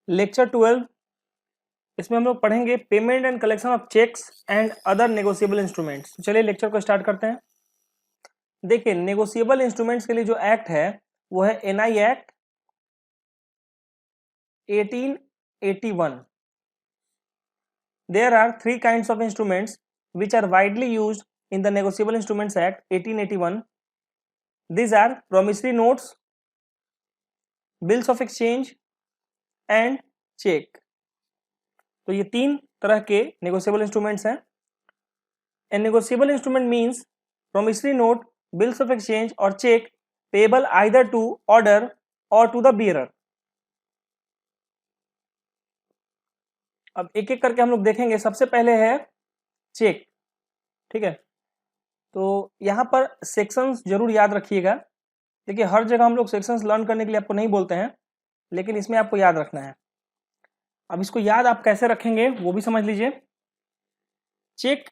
Lecture 12, इसमें हम लोग पढ़ेंगे payment and collection of cheques and other negotiable instruments. चलिए लेक्चर को स्टार्ट करते हैं। देखिए, नेगोशिएबल इंस्ट्रूमेंट्स के लिए जो एक्ट है वो है NI act 1881। There are three kinds of instruments which are widely used in the Negotiable Instruments Act 1881. These are promissory notes, bills of exchange and check. तो ये तीन तरह के नेगोशिएबल इंस्ट्रूमेंट्स हैं। A negotiable instrument means promissory note, bills of exchange और check payable either to order or to the bearer. अब एक एक करके हम लोग देखेंगे। सबसे पहले है चेक, ठीक है। तो यहाँ पर सेक्शंस जरूर याद रखिएगा। देखिए, हर जगह हम लोग सेक्शंस लर्न करने के लिए आपको नहीं बोलते हैं, लेकिन इसमें आपको याद रखना है। अब इसको याद आप कैसे रखेंगे वो भी समझ लीजिए। चेक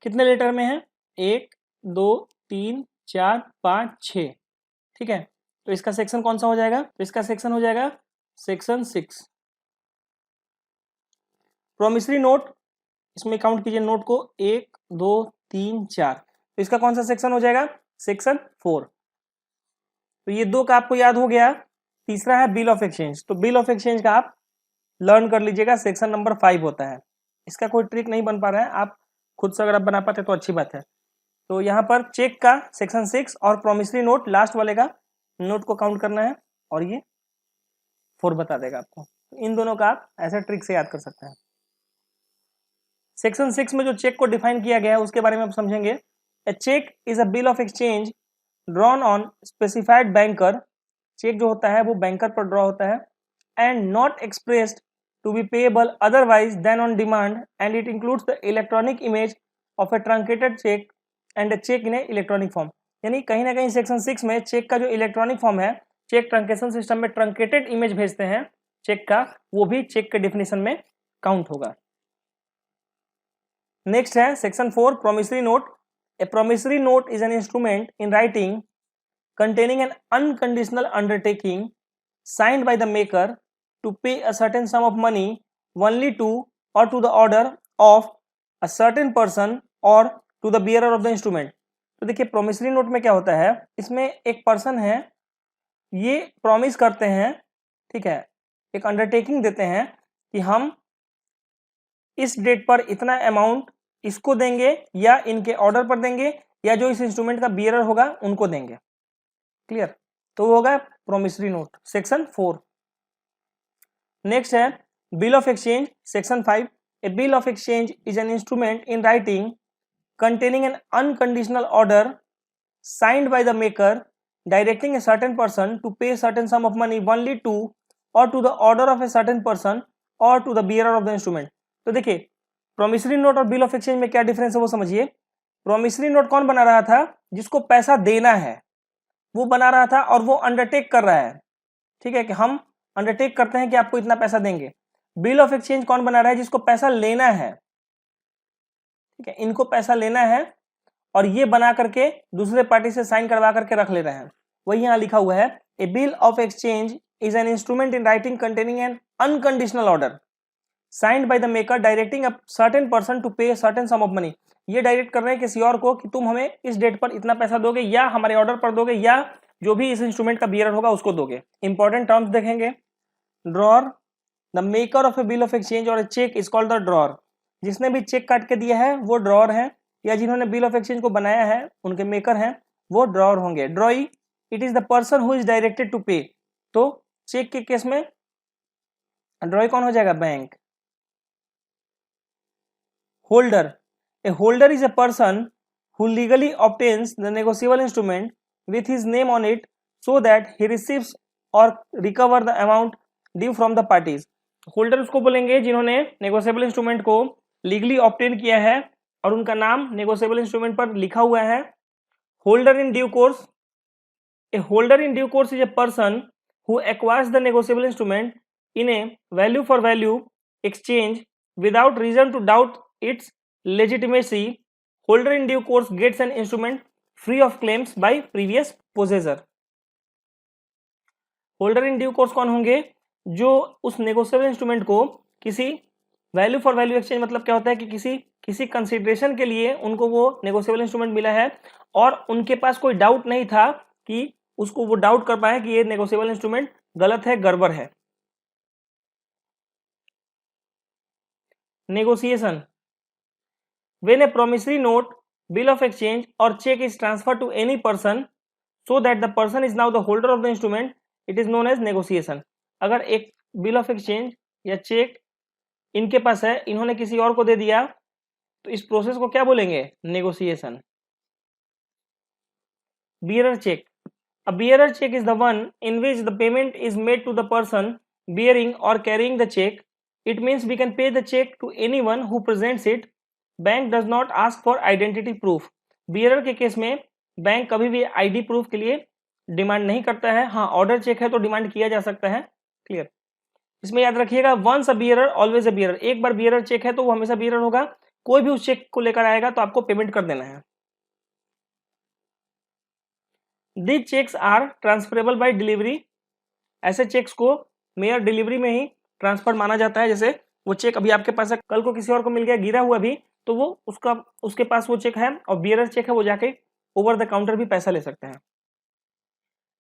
कितने लेटर में है? 1 2 3 4 5 6, ठीक है। तो इसका सेक्शन कौन सा हो जाएगा? तो इसका सेक्शन हो जाएगा सेक्शन 6। प्रोमिसरी नोट, इसमें काउंट कीजिए नोट को 1 2 3 4, तो इसका कौन सा सेक्शन हो जाएगा? सेक्शन 4। तो ये दो का आपको याद हो गया। तीसरा है बिल ऑफ एक्सचेंज। तो बिल ऑफ एक्सचेंज का आप लर्न कर लीजिएगा, सेक्शन नंबर 5 होता है। इसका कोई ट्रिक नहीं बन पा रहा है, आप खुद से अगर आप बना पाते तो अच्छी बात है। तो यहाँ पर चेक का सेक्शन 6 और प्रोमिसरी नोट लास्ट वाले का नोट को काउंट करना है और ये 4 बता देगा आपको। तो इन दोनों का आप ऐसे ट्रिक से याद कर सकते हैं। सेक्शन 6 में जो चेक को डिफाइन किया गया है उसके बारे में आप समझेंगे। A cheque is a bill of exchange drawn on specified banker. Cheque जो होता है वो बैंकर पर ड्रॉ होता है and not expressed to be payable otherwise than on demand and it includes the electronic image of a truncated cheque and a cheque in a electronic form. यानी कहीं ना कहीं सेक्शन 6 में चेक का जो इलेक्ट्रॉनिक फॉर्म है, check truncation system में truncated image भेजते हैं चेक का, वो भी चेक के डिफिनेशन में काउंट होगा। नेक्स्ट है section 4 promissory note. A promissory note is an instrument in writing containing an unconditional undertaking signed by the maker to pay a certain sum of money only to or to the order of a certain person or to the bearer of the instrument. तो देखिए, promissory note में क्या होता है, इसमें एक person है, ये प्रॉमिस करते हैं, ठीक है, एक अंडरटेकिंग देते हैं कि हम इस डेट पर इतना अमाउंट इसको देंगे या इनके ऑर्डर पर देंगे या जो इस इंस्ट्रूमेंट का बियरर होगा उनको देंगे। क्लियर? तो वो होगा प्रोमिसरी नोट, सेक्शन 4। नेक्स्ट है bill of exchange, section 5। A bill of exchange is an instrument in writing containing an unconditional order signed by the maker directing a certain person to pay a certain sum of money only to or to the order of a certain person or to the bearer of the instrument. तो देखिए, promissory note और bill of exchange में क्या difference है वो समझिए। Promissory note कौन बना रहा था? जिसको पैसा देना है वो बना रहा था और वो अंडरटेक कर रहा है, ठीक है, कि हम अंडरटेक करते हैं कि आपको इतना पैसा देंगे। बिल ऑफ एक्सचेंज कौन बना रहा है? जिसको पैसा लेना है, ठीक है, इनको पैसा लेना है और ये बना करके दूसरे पार्टी से साइन करवा करके रख ले रहे हैं। वही यहाँ लिखा हुआ है, a bill of exchange is an instrument in writing containing an unconditional order signed by the maker directing a certain person to pay certain sum of money. ये डायरेक्ट कर रहे हैं किसी और को कि तुम हमें इस डेट पर इतना पैसा दोगे या हमारे ऑर्डर पर दोगे या जो भी इस इंस्ट्रूमेंट का बियरर होगा उसको दोगे। इंपॉर्टेंट टर्म्स देखेंगे। Drawer, the maker of a bill of exchange और a cheque is called the drawer. जिसने भी चेक काट के दिया है वो ड्रॉर है, या जिन्होंने बिल ऑफ एक्सचेंज को बनाया है उनके मेकर हैं वो ड्रॉर होंगे। Drawee, it is the person who is directed to pay. तो चेक के केस में ड्रॉई कौन हो जाएगा? Bank. Holder, a holder is a person who legally obtains the negotiable instrument with his name on it so that he receives or recover the amount due from the parties. Holder उसको बोलेंगे जिन्होंने negotiable instrument को legally obtain किया है और उनका नाम negotiable instrument पर लिखा हुआ है। Holder in due course, A holder in due course is a person who acquires the negotiable instrument in A value for value exchange without reason to doubt its legitimacy. Holder in due course gets an instrument free of claims by previous possessor. Holder in due course कौन होंगे? जो उस negotiable instrument को किसी value for value exchange, मतलब क्या होता है कि किसी कंसिडरेशन के लिए उनको वो नेगोशिएबल इंस्ट्रूमेंट मिला है और उनके पास कोई डाउट नहीं था कि उसको वो डाउट कर पाए कि ये नेगोशिएबल इंस्ट्रूमेंट गलत है, गड़बड़ है। Negotiation, when a promissory note, bill of exchange or check is transferred to any person so that the person is now the holder of the instrument, it is known as negotiation। अगर एक bill of exchange या check इनके पास है, इन्होंने किसी और को दे दिया, तो इस प्रोसेस को क्या बोलेंगे? Negotiation. bearer check, a bearer check is the one in which the payment is made to the person bearing or carrying the check। it means we can pay the check to anyone who presents it। Bank does not ask for identity proof. Bearer के case में bank कभी भी ID proof के लिए demand नहीं करता है। हाँ, ऑर्डर चेक है तो डिमांड किया जा सकता है। क्लियर? इसमें याद रखिएगा, once a bearer always a bearer. एक बार बियरर चेक है तो वो हमेशा बियरर होगा। कोई भी उस चेक को लेकर आएगा तो आपको पेमेंट कर देना है। These cheques are transferable by delivery. ऐसे चेक्स को मेयर डिलीवरी में ही ट्रांसफर माना जाता है। जैसे वो चेक अभी आपके पास है, कल को किसी और को मिल गया गिरा हुआ भी, तो वो उसके पास वो चेक है और बियरर चेक है, वो जाके ओवर द काउंटर भी पैसा ले सकते हैं।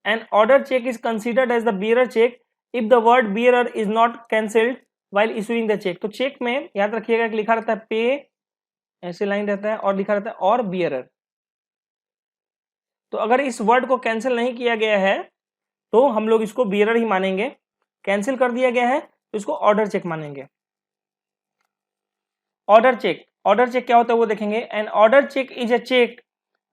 An order cheque is considered as the bearer cheque if the word bearer is not cancelled while issuing the cheque. तो चेक में याद रखिएगा कि लिखा रहता है पे, ऐसे लाइन रहता है, और लिखा रहता है और बियरर। तो अगर इस वर्ड को कैंसिल नहीं किया गया है तो हम लोग इसको बियरर ही मानेंगे। कैंसिल कर दिया गया है तो इसको ऑर्डर चेक मानेंगे। ऑर्डर चेक, ऑर्डर चेक क्या होता है वो देखेंगे। An order cheque is a cheque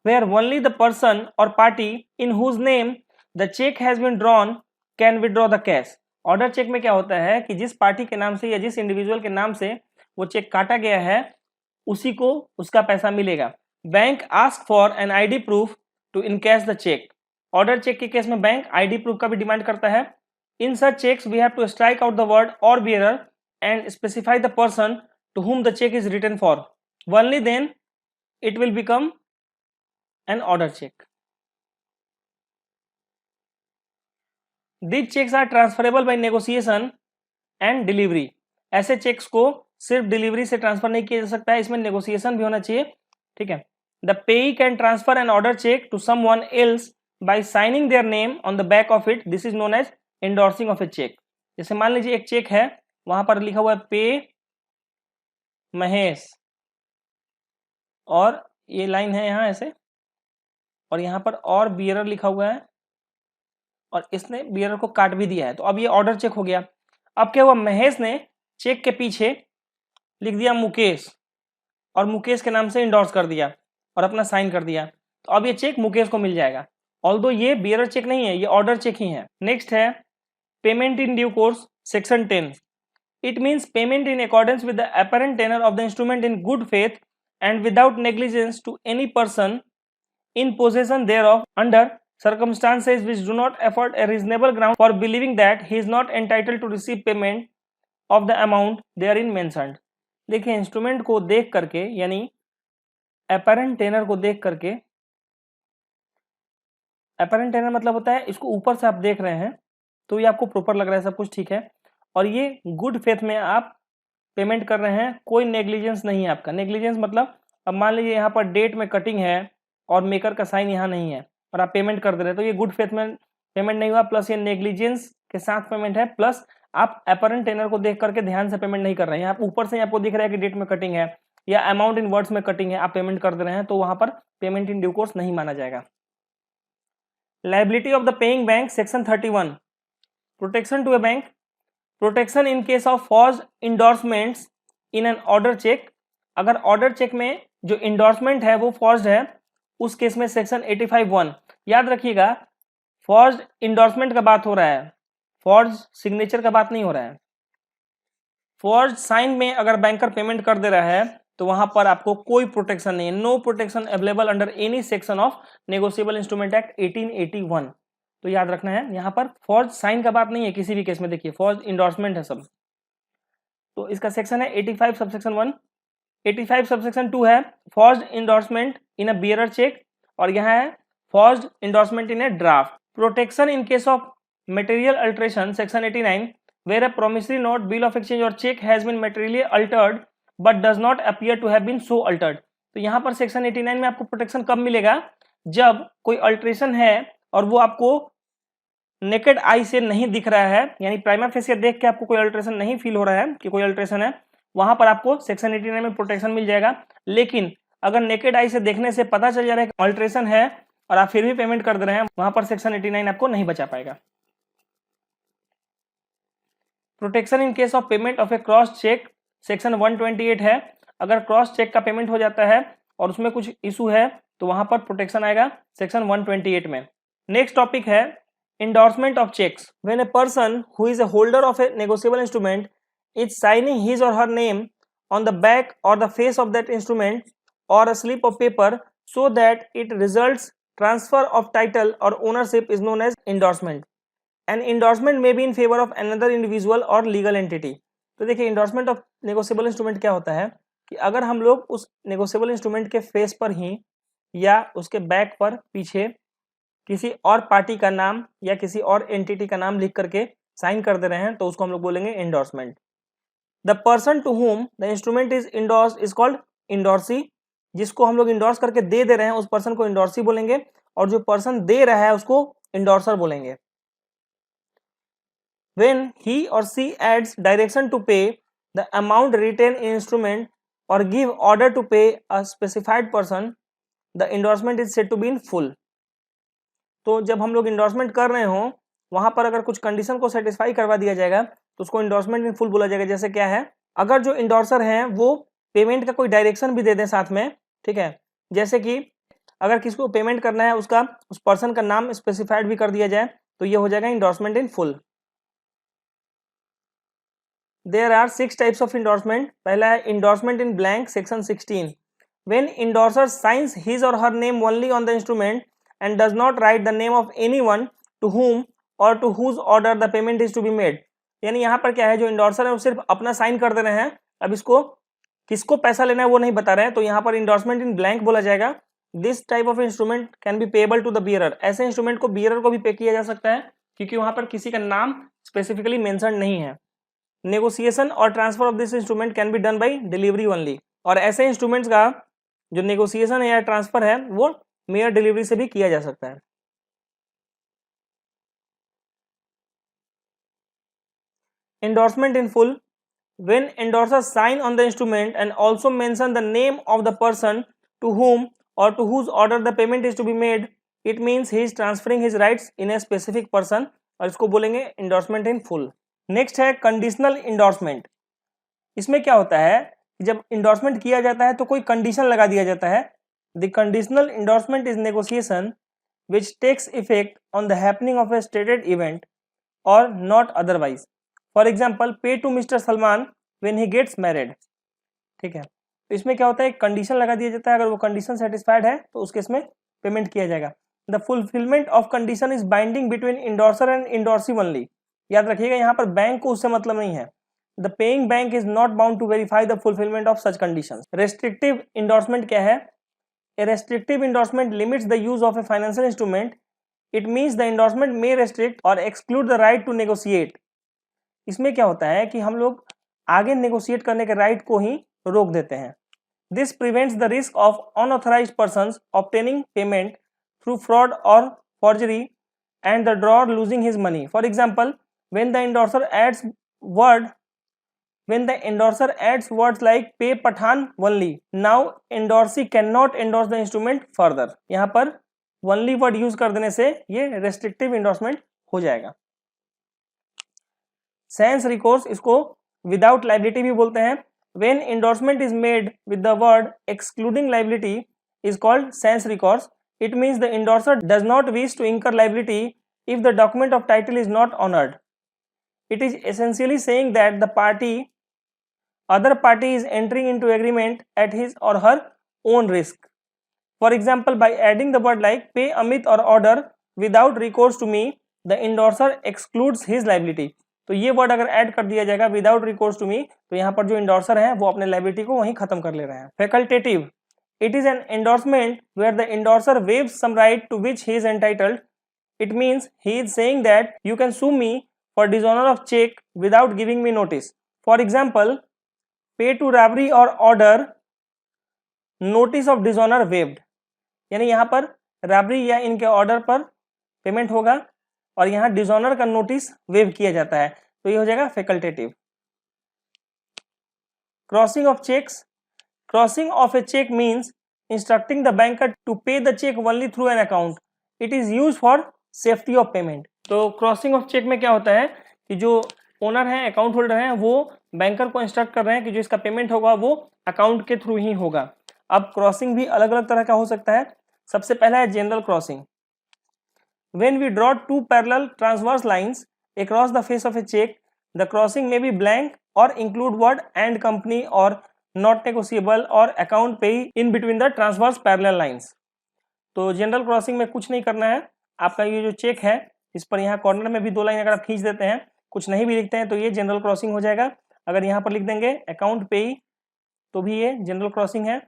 where only the person or party in whose name the cheque has been drawn can withdraw the cash. Order cheque में क्या होता है कि जिस पार्टी के नाम से या जिस इंडिविजुअल के नाम से वो चेक काटा गया है उसी को उसका पैसा मिलेगा। Bank ask for an ID proof to encash the cheque. Order cheque के केस में बैंक आईडी प्रूफ का भी डिमांड करता है। In such cheques we have to strike out the word or bearer and specify the person to whom the check is written for। only then it will become an order check। these checks are transferable by negotiation and delivery। ऐसे cheques को सिर्फ delivery से transfer नहीं किया जा सकता है, इसमें नेगोशिएशन भी होना चाहिए। ठीक है। The payee can transfer an order cheque to someone else by signing their name on the back of it। this is known as endorsing of a check। जैसे मान लीजिए एक चेक है, वहां पर लिखा हुआ है पे महेश, और ये लाइन है यहाँ ऐसे, और यहाँ पर और बियरर लिखा हुआ है, और इसने बियरर को काट भी दिया है। तो अब ये ऑर्डर चेक हो गया। अब क्या हुआ, महेश ने चेक के पीछे लिख दिया मुकेश, और मुकेश के नाम से इंडोर्स कर दिया और अपना साइन कर दिया। तो अब ये चेक मुकेश को मिल जाएगा। ऑल्दो ये बियरर चेक नहीं है, ये ऑर्डर चेक ही है। नेक्स्ट है payment in due course, section 10। It means payment in accordance with the apparent tenor of the instrument in good faith and without negligence to any person in possession thereof under circumstances which do not afford a reasonable ground for believing that he is not entitled to receive payment of the amount therein mentioned। देखिए, instrument को देख करके, यानी apparent tenor को देख करके, apparent tenor मतलब होता है इसको ऊपर से आप देख रहे हैं तो ये आपको प्रॉपर लग रहा है, सब कुछ ठीक है, और ये गुड फेथ में आप पेमेंट कर रहे हैं, कोई नेग्लिजेंस नहीं है आपका। नेग्लिजेंस मतलब अब मान लीजिए यहाँ पर डेट में कटिंग है और मेकर का साइन यहाँ नहीं है और आप पेमेंट कर दे रहे हैं, तो ये गुड फेथ में पेमेंट नहीं हुआ, प्लस ये नेग्लिजेंस के साथ पेमेंट है, प्लस आप अपरेंट टेनर को देख करके ध्यान से पेमेंट नहीं कर रहे हैं। आप ऊपर से आपको दिख रहा है कि डेट में कटिंग है या अमाउंट इन वर्ड्स में कटिंग है, आप पेमेंट कर दे रहे हैं, तो वहां पर पेमेंट इन ड्यू कोर्स नहीं माना जाएगा। Liability of the paying bank, section 31। Protection to a bank, protection in case of forge indorsements in an order cheque. अगर ऑर्डर चेक में जो इंडोर्समेंट है वो फॉर्ज्ड है, उस केस में सेक्शन 85(1). याद रखिएगा, फॉर्ज्ड इंडोर्समेंट का बात हो रहा है, फॉर्ज सिग्नेचर का बात नहीं हो रहा है। फॉर्ज साइन में अगर बैंकर पेमेंट कर दे रहा है तो वहां पर आपको कोई प्रोटेक्शन नहीं है। No protection available under any section of negotiable instrument act 1881। तो याद रखना है, यहाँ पर फॉर्ज साइन का बात नहीं है किसी भी केस में। देखिए, फॉर्ज इंडोर्समेंट है सब। तो इसका सेक्शन है 85 सबसेक्शन 1। 85 सबसेक्शन 2 है फॉर्ज इंडोर्समेंट इन अ बियरर चेक, और यहाँ है forge endorsement in A draft. Protection in case of material alteration, section 89। where a promissory note, bill of exchange or check has been materially altered but does not appear to have been so altered। तो यहाँ पर section 89 में आपको protection कब मिलेगा, जब कोई alteration है और वो आपको नेकेड आई से नहीं दिख रहा है, यानी प्राइमा फेसिया देख के आपको कोई अल्ट्रेशन नहीं फील हो रहा है कि कोई अल्ट्रेशन है, वहां पर आपको सेक्शन 89 में प्रोटेक्शन मिल जाएगा। लेकिन अगर नेकेड आई से देखने से पता चल जा रहा है कि अल्ट्रेशन है और आप फिर भी पेमेंट कर दे रहे हैं, वहां पर सेक्शन 89 आपको नहीं बचा पाएगा। Protection in case of payment of a cross cheque, section 128 है। अगर क्रॉस चेक का पेमेंट हो जाता है और उसमें कुछ इशू है तो वहां पर प्रोटेक्शन आएगा सेक्शन 128 में। नेक्स्ट टॉपिक है endorsement of checks। When a person who is a holder of a negotiable instrument is signing his or her name on the back or the face of that instrument or a slip of paper so that it results transfer of title or ownership is known as endorsement। An endorsement may be in favor of another individual or legal entity। तो देखिए endorsement of negotiable instrument क्या होता है कि अगर हम लोग उस negotiable instrument के फेस पर ही या उसके बैक पर पीछे किसी और पार्टी का नाम या किसी और एंटिटी का नाम लिख करके साइन कर दे रहे हैं तो उसको हम लोग बोलेंगे endorsement. The person to whom the instrument is indorse is called indorsee. जिसको हम लोग इंडोर्स करके दे रहे हैं उस पर्सन को इंडोर्सी बोलेंगे और जो पर्सन दे रहा है उसको इंडोर्सर बोलेंगे। When he or she adds direction to pay the amount written in instrument or give order to pay a specified person the indorsement is said to be in full. तो जब हम लोग इंडोर्समेंट कर रहे हो वहां पर अगर कुछ कंडीशन को सेटिस्फाई करवा दिया जाएगा तो उसको इंडोर्समेंट इन फुल बोला जाएगा। जैसे क्या है, अगर जो इंडोर्सर हैं वो पेमेंट का कोई डायरेक्शन भी दे दें साथ में, ठीक है, जैसे कि अगर किसी को पेमेंट करना है उसका उस पर्सन का नाम स्पेसिफाइड भी कर दिया जाए तो ये हो जाएगा endorsement in full. There are 6 types of endorsement. पहला है endorsement in blank, section 16। When endorser signs his or her name only on the instrument and does not write the name of anyone to whom or to whose order the payment is to be made। यानी यहाँ पर क्या है, जो इंडोर्सर है वो सिर्फ अपना साइन कर दे रहे हैं, अब इसको किसको पैसा लेना है वो नहीं बता रहे हैं, तो यहाँ पर इंडोर्समेंट इन ब्लैंक बोला जाएगा। This type of instrument can be payable to the bearer. ऐसे इंस्ट्रूमेंट को बियरर को भी पे किया जा सकता है क्योंकि वहां पर किसी का नाम स्पेसिफिकली मेंशन नहीं है। नेगोशिएशन और transfer of this instrument can be done by delivery only. और ऐसे इंस्ट्रूमेंट्स का जो नेगोशिएशन है या ट्रांसफर है वो मेयर डिलीवरी से भी किया जा सकता है। Endorsement in full, when endorsers sign on the instrument and also mention the name of the person to whom or to whose order the payment is to be made, it means he is transferring his rights in a specific person और इसको बोलेंगे endorsement in full। Next है conditional endorsement. इसमें क्या होता है कि जब इंडोर्समेंट किया जाता है तो कोई कंडीशन लगा दिया जाता है। The conditional endorsement is negotiation which takes effect on the happening of a stated event or not otherwise। For example, pay to Mr. Salman when he gets married। ठीक है, तो इसमें क्या होता है, एक कंडीशन लगा दिया जाता है, अगर वो कंडीशन सेटिस्फाइड है तो उसके इसमें पेमेंट किया जाएगा। The fulfilment of condition is binding between endorser and endorsee only. याद रखिएगा यहाँ पर बैंक को उससे मतलब नहीं है। The paying bank is not bound to verify the fulfilment of such conditions. Restrictive indorsement क्या है? A restrictive endorsement limits the use of a financial instrument। It means the endorsement may restrict or exclude the right to negotiate। इसमें क्या होता है कि हम लोग आगे नेगोशिएट करने के राइट को ही रोक देते हैं। This prevents the risk of unauthorized persons obtaining payment through fraud or forgery and the drawer losing his money। For example, when the endorser adds words like pay Pathan only, now endorsee cannot endorse the instrument further। यहाँ पर only word use कर देने से ये restrictive endorsement हो जाएगा। sans recourse, इसको without liability भी बोलते हैं। when endorsement is made with the word excluding liability is called sans recourse। it means the endorser does not wish to incur liability if the document of title is not honored। it is essentially saying that the other party is entering into agreement at his or her own risk। For example, by adding the word like pay Amit or order without recourse to me, the endorser excludes his liability। तो ये word अगर add कर दिया जाएगा without recourse to me, तो यहाँ पर जो इंडोर्सर है वो अपने लाइबिलिटी को वहीं खत्म कर ले रहे हैं। Facultative, it is an endorsement where the endorser waives some right to which he is entitled. It means he is saying that you can sue me for dishonor of check without giving me notice. For example, pay to Rabri or order notice of dishonor waived. यानी यहाँ पर राबरी या इनके order पर payment होगा और यहाँ dishonour का नोटिस वेव किया जाता है, तो ये हो जाएगा facultative. Crossing of cheques. Crossing of a cheque means instructing the banker to pay the cheque only through an account. It is use for safety of payment. तो क्रॉसिंग ऑफ चेक में क्या होता है कि जो ओनर है, account holder है, वो बैंकर को इंस्ट्रक्ट कर रहे हैं कि जो इसका पेमेंट होगा वो अकाउंट के थ्रू ही होगा. अब क्रॉसिंग भी अलग अलग तरह का हो सकता है. सबसे पहला है general crossing. When we draw two parallel transverse lines across the face of a check, the crossing may be blank or include word and company or not negotiable or account pay in between the transverse parallel lines. तो general crossing में कुछ नहीं करना है. आपका ये जो check है इस पर यहाँ कॉर्नर में भी दो लाइन अगर आप खींच देते हैं, कुछ नहीं भी लिखते हैं, तो ये जनरल क्रॉसिंग हो जाएगा. अगर यहाँ पर लिख देंगे अकाउंट पे तो भी ये जनरल क्रॉसिंग है.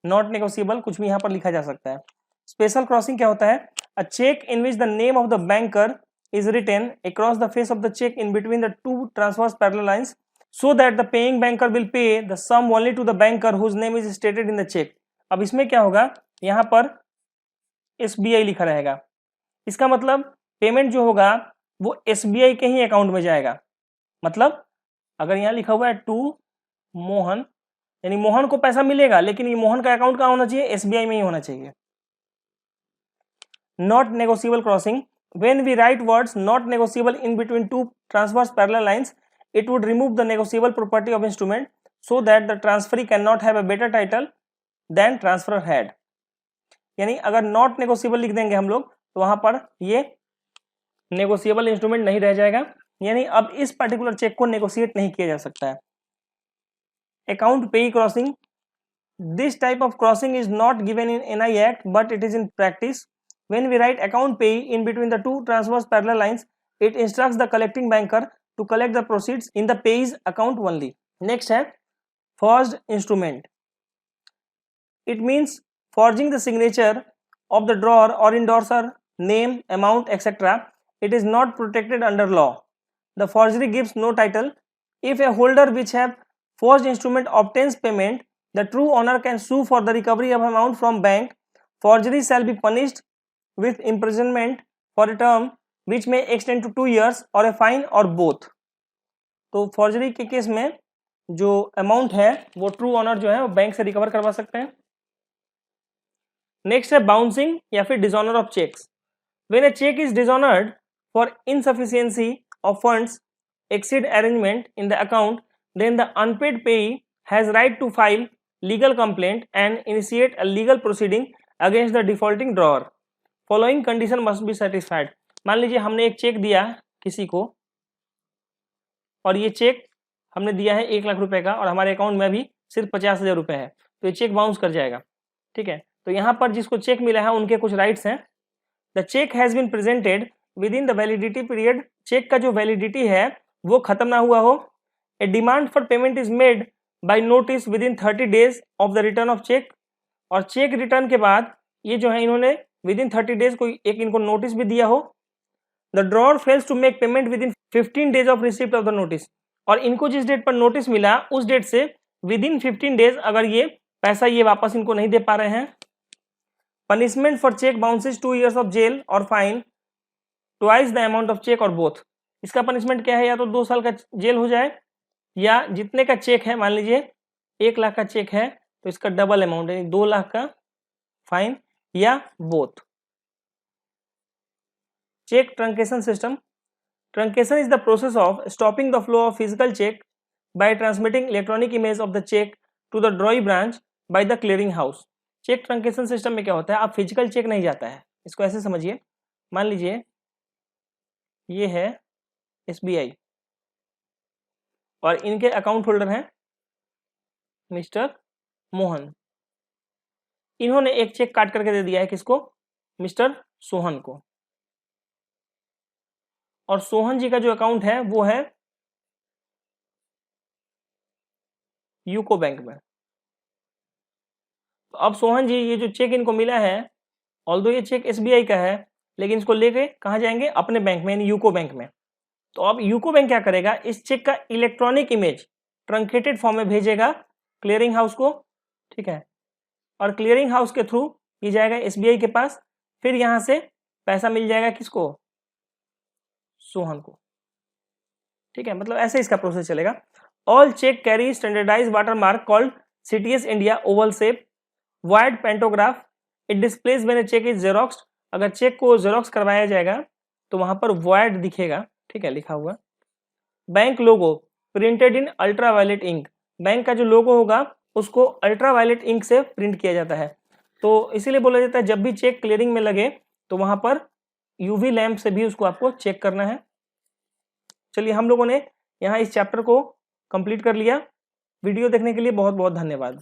नॉट नेगोशिएबल कुछ भी यहाँ पर लिखा जा सकता है. स्पेशल क्रॉसिंग क्या होता है? A check in which the name of the banker is written across the face of the check in between the two transverse parallel lines so that the paying banker will pay the sum only to the banker whose name is stated in the check. अब इसमें क्या होगा, यहाँ पर SBI लिखा रहेगा. इसका मतलब पेमेंट जो होगा वो SBI के ही अकाउंट में जाएगा. मतलब अगर यहाँ लिखा हुआ है टू मोहन, यानी मोहन को पैसा मिलेगा, लेकिन ये मोहन का अकाउंट कहाँ होना चाहिए? SBI में ही होना चाहिए. Not negotiable crossing. When we write words not negotiable in between two transverse parallel lines, it would remove the negotiable property of instrument so that the transferee cannot have a better title than transferor had. यानी अगर not negotiable लिख देंगे हम लोग तो वहां पर ये negotiable instrument नहीं रह जाएगा, यानी अब इस पर्टिकुलर चेक को नेगोशिएट नहीं किया जा सकता है. Account payee crossing. This type of crossing is not given in NI Act but it is in practice. When we write account payee in between the two transverse parallel lines, it instructs the collecting banker to collect the proceeds in the payee's account only. Next है forged instrument. It means forging the signature of the drawer or endorser, name, amount, etc. It is not protected under law. The forgery gives no title. If a holder which have forged instrument obtains payment, the true owner can sue for the recovery of amount from bank. Forgery shall be punished with imprisonment for a term which may extend to 2 years or a fine or both. तो forgery के case में जो amount है वो true honour जो है वो bank से रिकवर करवा सकते हैं. नेक्स्ट है बाउंसिंग या फिर dishonour of cheques. When a cheque is dishonoured for insufficiency of funds exceed arrangement in the account, then the unpaid payee has right to file legal complaint and initiate a legal proceeding against the defaulting drawer. Following condition must be satisfied. मान लीजिए हमने एक check दिया किसी को और ये check हमने दिया है 1 लाख रुपए का और हमारे अकाउंट में अभी सिर्फ 50,000 रुपए है, तो ये चेक बाउंस कर जाएगा. ठीक है, तो यहाँ पर जिसको चेक मिला है उनके कुछ राइट्स हैं. The cheque has been presented within the validity period. Cheque का जो वैलिडिटी है वो खत्म ना हुआ हो. A demand for payment is made by notice within 30 days of the return of cheque. और चेक रिटर्न के बाद ये जो है इन्होंने विद इन 30 days कोई एक इनको नोटिस भी दिया हो. The drawer fails to make payment within 15 days of receipt of the notice. और इनको जिस डेट पर नोटिस मिला उस डेट से विद इन 15 days अगर ये पैसा ये वापस इनको नहीं दे पा रहे हैं, punishment for cheque bounces 2 years of jail or fine twice the amount of cheque or both. इसका पनिशमेंट क्या है, या तो 2 साल का जेल हो जाए या जितने का चेक है, मान लीजिए 1 लाख का चेक है तो इसका डबल अमाउंट है 2 लाख का फाइन या both. Cheque truncation system. Truncation is the process of stopping the flow of physical cheque by transmitting electronic image of the cheque to the drawee branch by the clearing house. Cheque truncation system में क्या होता है, आप physical check नहीं जाता है. इसको ऐसे समझिए, मान लीजिए ये है SBI और इनके अकाउंट होल्डर हैं मिस्टर मोहन. इन्होंने एक चेक काट करके दे दिया है किसको, मिस्टर सोहन को. और सोहन जी का जो अकाउंट है वो है यूको बैंक में. तो अब सोहन जी ये जो चेक इनको मिला है, ऑल्दो ये चेक SBI का है, लेकिन इसको लेके कहाँ जाएंगे, अपने बैंक में यानी यूको बैंक में. तो अब यूको बैंक क्या करेगा, इस चेक का इलेक्ट्रॉनिक इमेज ट्रंकेटेड फॉर्म में भेजेगा क्लियरिंग हाउस को, ठीक है, और क्लियरिंग हाउस के थ्रू ये जाएगा एसबीआई के पास, फिर यहां से पैसा मिल जाएगा किसको, सोहन को, ठीक है। मतलब ऐसे इसका प्रोसेस चलेगा। All cheque carry standardize watermark called CTS India oval shape wide pantograph, it displays when a cheque is xeroxed. अगर चेक को जेरोक्स करवाया जाएगा तो वहां पर वाइड दिखेगा, ठीक है, लिखा हुआ। Bank logo printed in ultraviolet ink, bank का जो लोगो होगा उसको अल्ट्रावायलेट इंक से प्रिंट किया जाता है। तो इसीलिए बोला जाता है जब भी चेक क्लियरिंग में लगे तो वहां पर यूवी लैंप से भी उसको आपको चेक करना है। चलिए हम लोगों ने यहाँ इस चैप्टर को कंप्लीट कर लिया। वीडियो देखने के लिए बहुत बहुत धन्यवाद।